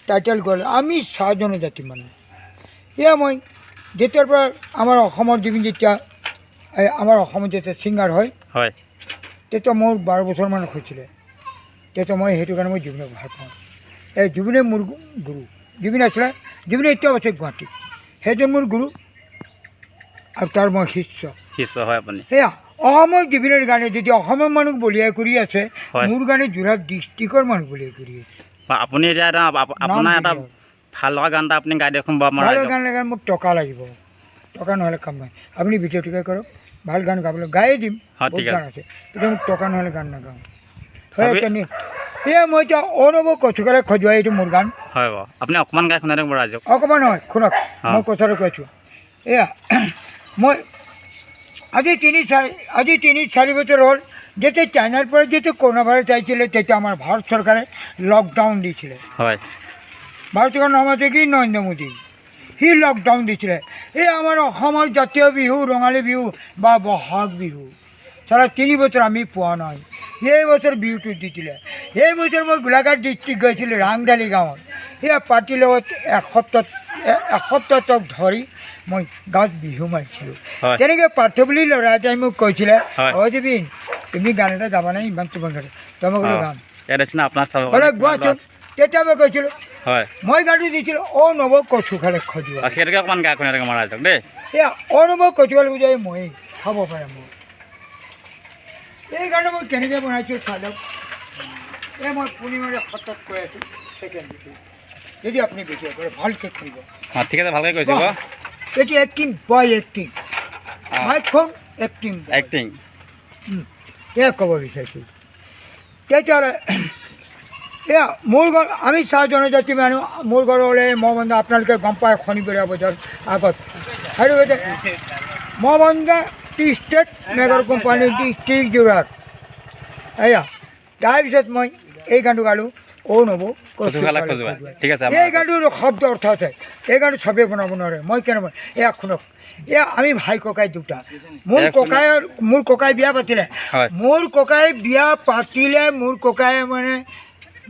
Title গ'ল আমি চাহ জনজাতি মানুহ। এয়া মই যেতিয়াৰ পৰা আমাৰ অসমৰ জুবিন যেতিয়া আমাৰ অসমত যেতিয়া ছিংগাৰ হয় তেতিয়া মোৰ 12 বছৰমান হৈছিলে। তেতিয়া মই সেইটো কাৰণে মই জুবিনক ভাল পাওঁ। এই জুবিনে মোৰ গুৰু। জুবিন আছিলে, জুবিনে এতিয়াও আছে গুৱাহাটীত, সেইজন মোৰ গুৰু আৰু তাৰ মই শিষ্য হয় আপুনি। সেয়া অসমৰ জুবিনৰ গানে যদি অসমৰ মানুহ বলিয়াই কৰি আছে, মোৰ গানে যোৰহাট ডিষ্ট্ৰিক্টৰ মানুহ বলিয়াই কৰি আছে। আপুনি এতিয়া আপোনাৰ এটা ভাল লগা গান এটা আপুনি গাই দেখোন। ভাল গান লাগে মোক টকা লাগিব, টকা নহ'লে কাম নাই। আপুনি ভিডিঅ'টোকে কৰক, ভাল গান গাবলৈ গায়ে দিম, বহুত গান আছে, এতিয়া মোক টকা নহ'লে গান নাগাওঁ। হয় তেনে এয়া মই এতিয়া অনব কচুকাৰে খজুৱাই, এইটো মোৰ গান। হয় বাৰু, আপুনি অকণমান গাই শুনাই দিয়ক বাৰু ৰাইজক। অকণমান নহয়, শুনক মই কথাটো কৈছোঁ। এয়া মই আজি 3-4 বছৰ হ'ল, যেতিয়া চাইনাৰ পৰা যেতিয়া কৰোণা ভাইৰাছ আহিছিলে তেতিয়া আমাৰ ভাৰত চৰকাৰে লকডাউন দিছিলে। হয়, ভাৰত চৰকাৰ নামাতে কি নৰেন্দ্ৰ মোদী, সি লকডাউন দিছিলে। এই আমাৰ অসমৰ জাতীয় বিহু ৰঙালী বিহু বা বহাগ বিহু চাৰা 3 বছৰ আমি পোৱা নাই। এই বছৰ বিহুটো দিছিলে। এই বছৰ মই গোলাঘাট ডিষ্ট্ৰিক্ট গৈছিলোঁ, ৰাংডালি গাঁৱত। সেয়া পাৰ্টিৰ লগত এসপ্তাহ ধৰি মই গাঁৱত বিহু মাৰিছিলোঁ। তেনেকৈ পাৰ্থ বুলি ল'ৰা এটাই মোক কৈছিলে, অ জুবিন তুমি গান এটা গাবা নাই, ইমান তোমাৰ গান তই মই ক'লো গান বোলে গোৱাচোন। তেতিয়া মই কৈছিলোঁ, মই গানটো দিছিলোঁ অ নৱ কচু খালে খজুৱা। সেইটোকে অকণমান গাই শুনাই দিয়ক আমাৰ ৰাইজক দেই। এয়া অ নৱ কচু খালে বুজাই মই খাব পাৰে মোৰ। এই গানটো মই কেনেকৈ বনাইছোঁ চাই লওক। এই মই পূৰ্ণিমাৰে সত্ৰত কৈ আছোঁ ছেকেণ্ডটো, যদি আপুনি বেছি কৰে ভালকৈ কৰিব। ঠিক আছে, ভালকৈ কৈছোঁ। এটি এক্টিং বয় এক্টিং, মাইকখন এক্টিং এয়া ক'ব বিচাৰিছোঁ। তেতিয়াহ'লে এয়া মোৰ ঘৰ, আমি চাহ জনজাতি মানুহ। মোৰ ঘৰলৈ মহবন্দা আপোনালোকে গম পায়, শনিবৰীয়া বজাৰ আগত। আৰু মহবন্দা টি ষ্টেট মেগৰ কোম্পানী ডিষ্ট্ৰিক্ট যোৰহাট। এয়া তাৰপিছত মই এই গানটো গালোঁ, অ নব কচু খালে খজুৱাই। এই গানটোৰ শব্দ অৰ্থ আছে। এই গানটো চবেই বনাব নোৱাৰে, মই কেনে বনাম। এয়া শুনক, এয়া আমি ভাই ককাই দুটা। মোৰ ককাই বিয়া পাতিলে। মোৰ ককাই বিয়া পাতিলে, মোৰ ককাই মানে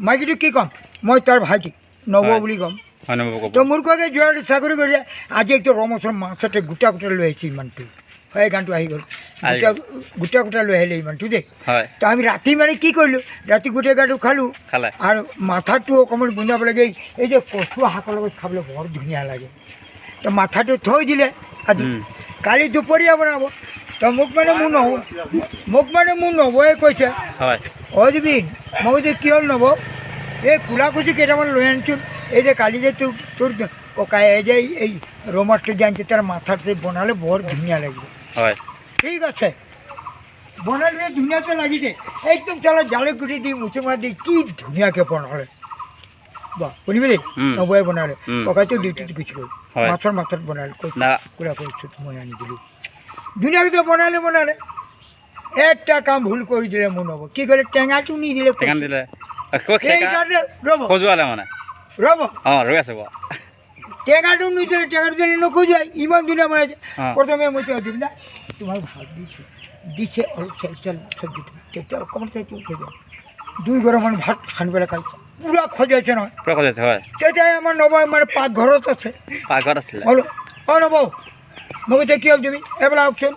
মাইকীটো কি ক'ম, মই তাৰ ভাইটি নৱ বুলি ক'ম। তো মোৰ ককাই যোৱাৰ চাকৰি কৰিলে। আজি একটু ৰমচৰ মাছতে গোটা লৈ আহিছোঁ ইমানটো। হয়, গানটো আহি গ'ল, গোটা লৈ আহিলে ইমানটো দেই। তো আমি ৰাতি মানে কি কৰিলোঁ, ৰাতি গোটেই গানটো খালোঁ আৰু মাথাটো অকণমান গুন্ধাব লাগে। এই যে কচু শাকৰ লগত খাবলৈ বৰ ধুনীয়া লাগে। তো মাথাটো থৈ দিলে আজি, কালি দুপৰীয়া বনাব। তো মোক মানে মোৰ নবয়ে কৈছে, অ জুবিন, মই কৈছোঁ কি হ'ল নব, এই কোলা কচু কেইটামান লৈ আনিছোঁ। এই যে কালি যে তোৰ ককাই যে এই ৰমাছটো যে আনিছে তাৰ মাথাটো বনালে বৰ ধুনীয়া লাগিব। ঠিক আছে, বনালে ধুনীয়াকৈ লাগিছে, একদম চালা জালুক গুটি দি মুচুমা দি কি ধুনীয়াকৈ বনালে। বাহ, শুনিবি দেই, নবয়ে বনালে। ককাইটো ডিউটিত গুচি গ'ল, মাছৰ মাথাত বনালে। কোলা কচু মই আনি দিলোঁ, ধুনীয়াকৈ বনালে। এটা কাম ভুল কৰি দিলে মোৰ নব, কি কৰিলে, টেঙাটো নিদিলে। টেঙাটো নিদিলে, টেঙাটো দিলে নখজুৱাই, ইমান ধুনীয়া বনাইছে। প্ৰথমে মই জুবিন দা তোমাক ভাল দিছে অলপ চাল চব্জিটো, তেতিয়া অকণমান চাইছোঁ 2 গৰমমান ভাত সানি পেলাই খাইছোঁ, পুৰা খজাইছে নহয়। তেতিয়াই আমাৰ নবই মানে পাকঘৰত আছে। বোলো অ নব, মোক এতিয়া কি হ'ল তুমি এইবিলাক আহকচোন।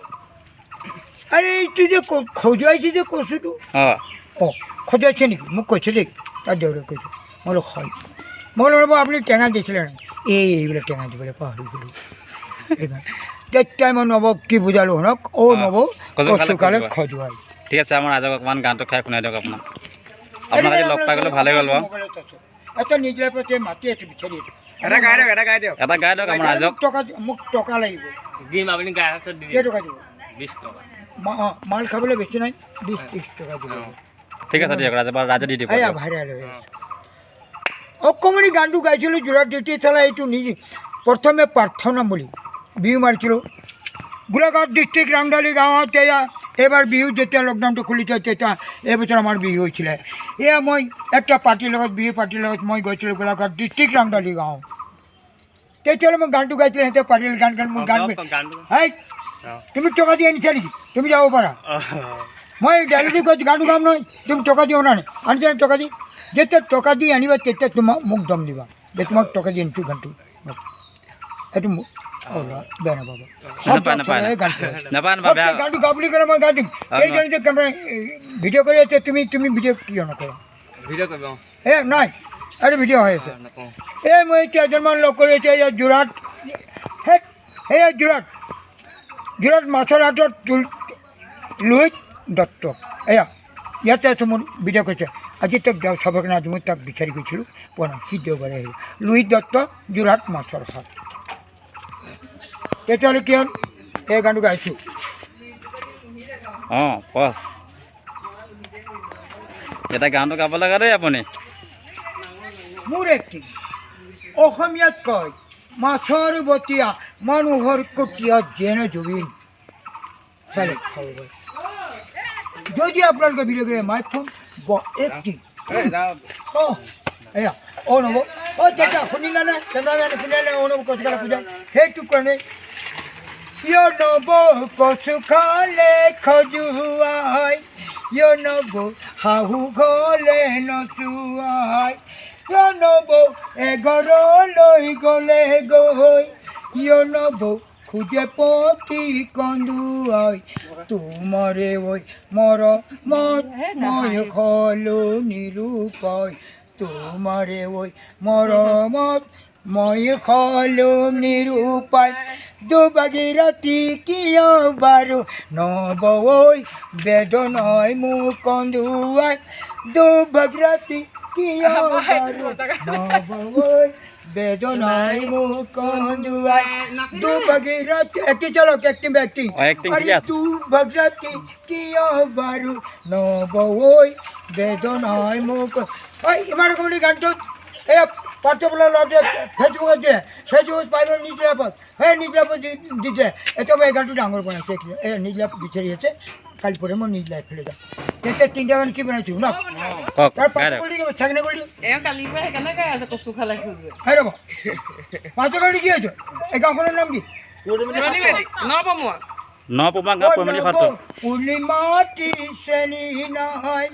আৰে এইটো যে খজুৱাইছে যে কচুটো, খজুৱাইছে নেকি মোক কৈছে দেই, তাৰ দেউৰে কৈছে। মই বোলো হয়। মই বোলো ৰ'ব আপুনি টেঙা দিছিলে নাই, এইবিলাক টেঙা দিবলৈ পাহৰি গ'লোঁ। তেতিয়াই মই নবক কি বুজালোঁ শুনক, অ নব কচু খালে খজুৱাই। ঠিক আছে, আমাৰ ৰাইজক অকণমান গানটো খাই শুনাই দিয়ক। আপোনাক আজি লগ পাই গ'লে ভালেই হ'ল বাৰু। এটা নিজে পাতে মাতি আছোঁ বিচাৰি আছোঁ, এটা গাই দিয়ক আমাৰ ৰাইজক। মোক টকা লাগিব দিম, আপুনি গাই কেইটকা দিব? 20 টকা। মাল খাবলৈ বেছি নাই, 20-30 টকা দিব। ঠিক আছে দিয়ক, ৰাইজে দি দিব। এয়া ভাইৰেল হৈ আছে। অকণমানি গানটো গাইছিলোঁ যোৰহাট ডিষ্ট্ৰিক্ট চালা, এইটো নিজে প্ৰথমে প্ৰাৰ্থনা বুলি বিহু মাৰিছিলোঁ গোলাঘাট ডিষ্ট্ৰিক্ট ৰাংডালি গাঁৱত। এয়া এইবাৰ বিহু যেতিয়া লকডাউনটো খুলিছে তেতিয়া এইবছৰ আমাৰ বিহু হৈছিলে। এয়া মই একটা পাৰ্টিৰ লগত, বিহু পাৰ্টিৰ লগত মই গৈছিলোঁ গোলাঘাট ডিষ্ট্ৰিক্ট ৰাংডালি গাঁও। তেতিয়াহ'লে মই গানটো গাইছিলোঁ, সিহঁতে পাৰ্টিৰ গান মোৰ গান হাই তুমি টকা দি আনিছা নেকি, তুমি যাব পাৰা। মই ডাইৰেক্টলি কৈছোঁ গানটো গাম নহয়, তুমি টকা দিও নাই, আনিছা টকা দি, যেতিয়া টকা দি আনিবা তেতিয়া তোমাক মোক দম দিবা, যে তোমাক টকা দিয়ে নিছো গানটো এইটো বেয়া নাপাবা নাপায় গানটো গা বুলি ক'লে মই গাই দিম এইজনী যে কেমেৰা ভিডিঅ' কৰি আছে তুমি ভিডিঅ' কিয় নকৰা নাই এইটো ভিডিঅ' হৈ আছে মই এতিয়া এজনমান লগ কৰি আছোঁ এয়া যোৰহাট সেয়া যোৰহাট মাছৰ হাটত লোহিত দত্ত এয়া ইয়াতে আছোঁ মোৰ ভিডিঅ' কৰিছে আজি তাক চাবৰ কাৰণে আজি মই তাক বিচাৰি গৈছিলোঁ পোৱা নাই সি দেওবাৰে আহিল লোহিত দত্ত যোৰহাট মাছৰ হাট তেতিয়াহ'লে কি হ'ল এই গানটো গাইছোঁ এটা গানটো গাব লাগে দেই আপুনি মোৰ এক্টিং অসমীয়াত কয় মাছৰ বতীয়া মানুহৰ কটীয়া যেনে জুবিন যদি আপোনালোকে ভিডিঅ' কৰি মাই ফোন এক্টিং এয়া নব তেতিয়া শুনিলানে কেমেৰামেন শুনিলে নব কচু খালে পূজা সেইটো কাৰণে নব কচু খালে খজুৱাই নব শাহু ঘৰলে নচুৱাই নব এঘৰলৈ গ'লে গৈ নব খুজে পতি কন্দুৱাই তোমাৰে ঐ মৰমত মই হলো নিৰূপায় তোমাৰে ঐ মৰমত মই হলো নিৰূপায় দুভাগীৰথী কিয় বাৰু নব ঐ বেদনাই মোক কন্দুৱাই দুভাগীৰথী কিয় বাৰু নব ঐ বেদনাই মোক কন্দুৱাই দুভাগীৰথী একটি চলক একটিং দুভাগীৰথী কিয় বাৰু নব ঐ বেদনাই মোক ইমান ৰকমেৰ গানটোত এয়া পাঠ্যবলৰ ল'ৰাটোৱে ফেচবুকত দিয়ে ফেচবুকত পাই গ'ল নিজিৰাপত নিজিৰাপত দিছে এতিয়া মই এই গানটো ডাঙৰ বনাইছে নিজিৰাপ বিচাৰি আছে কালি পৰে মই নিজিলাই ফেলে যাম তেতিয়া তিনিটা গান কি বনাইছোঁ ন তাৰ চাগনে কৰি ৰ'ব পাঁচৰ গাড়ী কি আছো এই গাঁওখনৰ নাম কি পূৰ্ণিমাটি চেনি নাই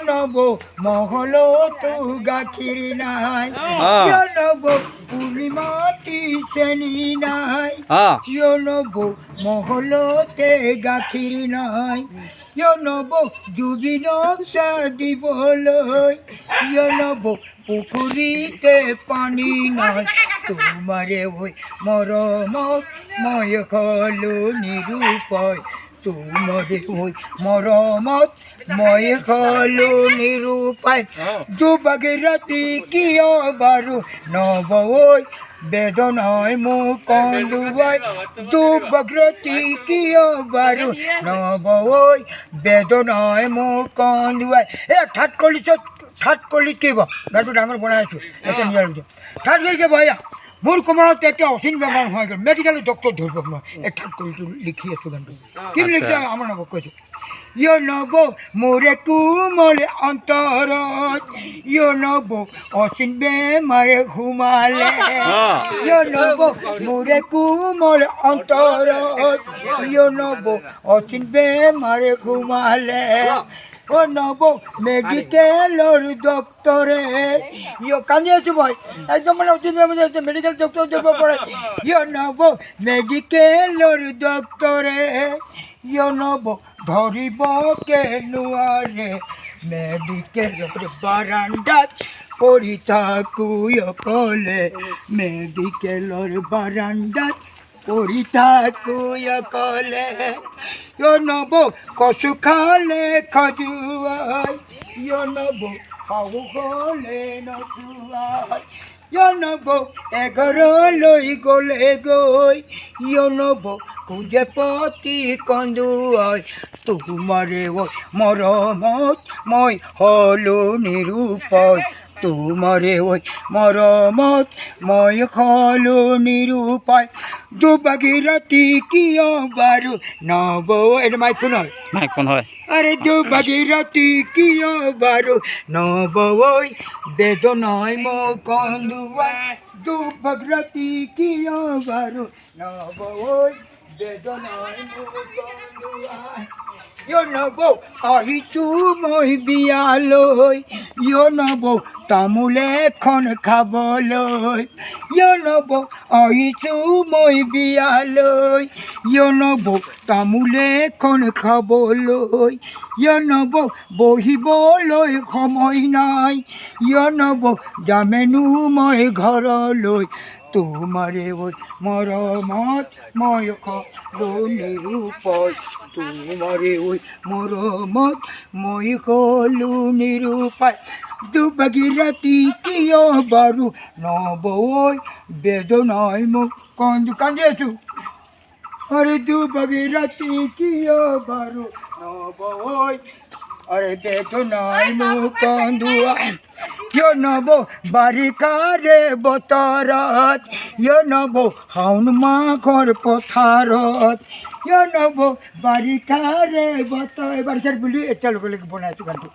নব মহলতো গাখীৰ নাই নব পূৰ্ণিমাটি চেনি নাই নব মহলতে গাখীৰ নাই নব জুবিনক দিবলৈ নব পুখুৰীতে পানী নাই তোমাৰে ঐ মৰমত মই হলো নিৰূপায় তোমাৰে ঐ মৰমত মই হলো নিৰূপায় দুভাগীৰথী কিয় বাৰু নব ঐ বেদনাই মোক কন্দুৱাই দুভাগীৰথী কিয় বাৰু নব ঐ বেদনাই মোক কন্দুৱাই ঠাট কৰলি কি গানটো ডাঙৰ বনাই আছোঁ এটা নিয়াৰ ঠাট কৰি কি ভয়া মোৰ কোমলত একটা অসীম বেমাৰ হৈ গ'ল মেডিকেল ডক্টৰ ধৰিব মই এই ঠাট কৰিটো লিখি আছোঁ গানটো কি লিখি আমাৰ নবক কৈছোঁ নব মোৰে কোমল অন্তৰত নব অসীম বেমাৰে সোমালে নব মোৰে কোমল অন্তৰত নব অসীম বেমাৰে সোমালে নব মেডিকেলৰ ডক্টৰে কান্দি আছোঁ মই একদম মানে অতি মেডিকেল ডক্টৰ যাব পাৰে নব মেডিকেলৰ ডক্টৰে নব ধৰিব নোৱাৰে মেডিকেলৰ বাৰাণ্ডাত পৰি থাকোঁ অকলে মেডিকেলৰ বাৰাণ্ডাত পৰি থাকোঁ অকলে নব কচু খালে খজুৱাই নব শাহু ঘৰলে নচুৱাই নব এঘৰলৈ গ'লে গৈ নব খুজে পতি কন্দুৱাই তোমাৰে ঐ মৰমত মই হলো নিৰূপায় তোমাৰে ঐ মৰমত মই হলো নিৰূপায় দুভাগীৰথী কিয় বাৰু নব এইটো মাইকফোন হয় আৰে দুভাগীৰথী কিয় বাৰু নব ঐ বেদনাই মোক কন্দুৱাই দুভাগীৰথী কিয় বাৰু নব ঐ বেদনাই মোক কন্দুৱাই নবৌ আহিছোঁ মই বিয়ালৈ নবৌ তামোল এখন খাবলৈ নবৌ আহিছোঁ মই বিয়ালৈ নবৌ তামোল এখন খাবলৈ নবৌ বহিবলৈ সময় নাই নবৌ যামেনো মই ঘৰলৈ তোমাৰে ঐ মৰমত মই কলো নিৰূপায় তোমাৰে ঐ মৰমত মই কলো নিৰূপায় দুবাগি ৰাতি কিয় বাৰু নবৌ বেদনাই মোক কান্দি আছোঁ আৰে দুবাগি ৰাতি কিয় বাৰু নবৌ আৰে বেদনাই মোক কন্দুৱাই নবৌ বাৰিষাৰে বতৰত নবৌ শাওণ মাঘৰ পথাৰত নবৌ বাৰিষাৰে বতৰ বাৰিষাৰ বুলি এতিয়ালৈকে বনাইছোঁ গানটো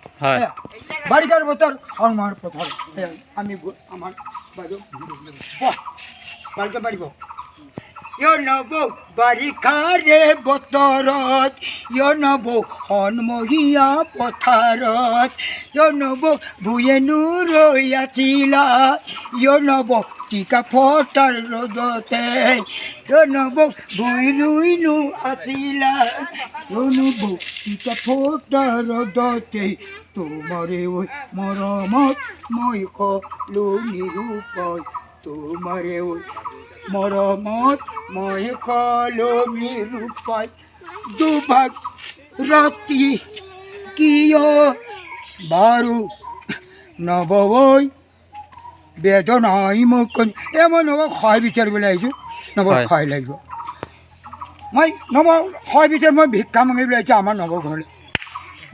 বাৰিষাৰ বতৰ শাওণ মাঘৰ পথাৰত আমি আমাৰ বাইদেউ ভালকৈ পাৰিব নবৌ বাৰিষাৰে বতৰত নবৌ সন্মহীয়া পথাৰত নবৌ ভূঞেনো ৰৈ আছিলা নবৌ টিকা ফটাৰ ৰ'দতে নবৌ ভূঞ ৰুইনো আছিলা নবৌ টিকা ফটাৰ ৰ'দতে তোমাৰে ঐ মৰমত মই কলো নিৰূপায় তোমাৰে ঐ মৰমত মই কলো নিৰূপায় দুভাগ ৰাতি কিয় বাৰু নবৌ বেদনাই মোক মই নবৌ সহায় বিচাৰিবলৈ আহিছোঁ নবৌ সহায় লাগিব মই নবৌ সহায় বিচাৰি মই ভিক্ষা মাগিবলৈ আহিছোঁ আমাৰ নবৌ ঘৰলৈ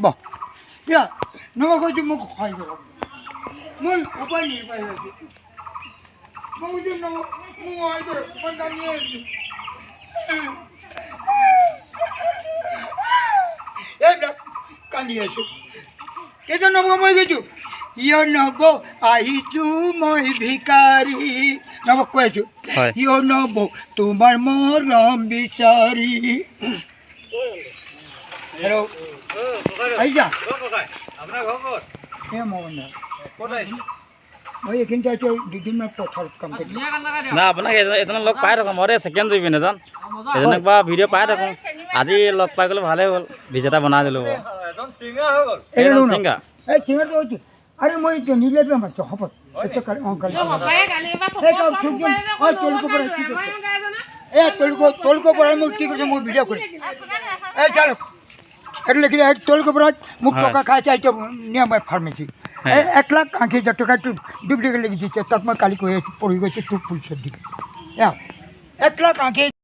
বহ এতিয়া নবৌ কৈছোঁ মোক সহায় কৰক মই উপায় নিৰ্বাহ হৈছোঁ এইবিলাক কান্দি আছোঁ কেতিয়া নবৌ মই গৈছোঁ নবৌ আহিছোঁ মই ভিকাৰী নবৌ কৈ আছোঁ নবৌ তোমাৰ মৰম বিচাৰি হেল্ল' আহিছা মই এইখিনিতে আছোঁ দুদিনমান পথাৰত কাম কৰিছোঁ না আপোনাক এজনক লগ পাই থাকোঁ মই ছেকেণ্ড জুবিন এজন এজনক বা ভিডিঅ' পাই থাকোঁ আজি লগ পাই গ'লে ভালেই হ'ল বিজেতা বনাই দিলোঁ ছিংগাৰ এই চিঙাৰটো হৈছে আৰে মই নিলে মাত্ৰ হ'ব তোলকৰ পৰাই মোক কি কৰিছে মই ভিডিঅ' কৰিম এই চাল এইটো লিখিলে তোলকৰ পৰা মোক টকা খাইছে এতিয়া নিয়া মই ফাৰ্মেচি 1,80,000 টাকা ডুপ্লিকেট লিখি দিচ্ছে তাত মই কালি কৈ আছোঁ পঢ়ি গৈছোঁ তোক পুলিচত দিকে 1,80,000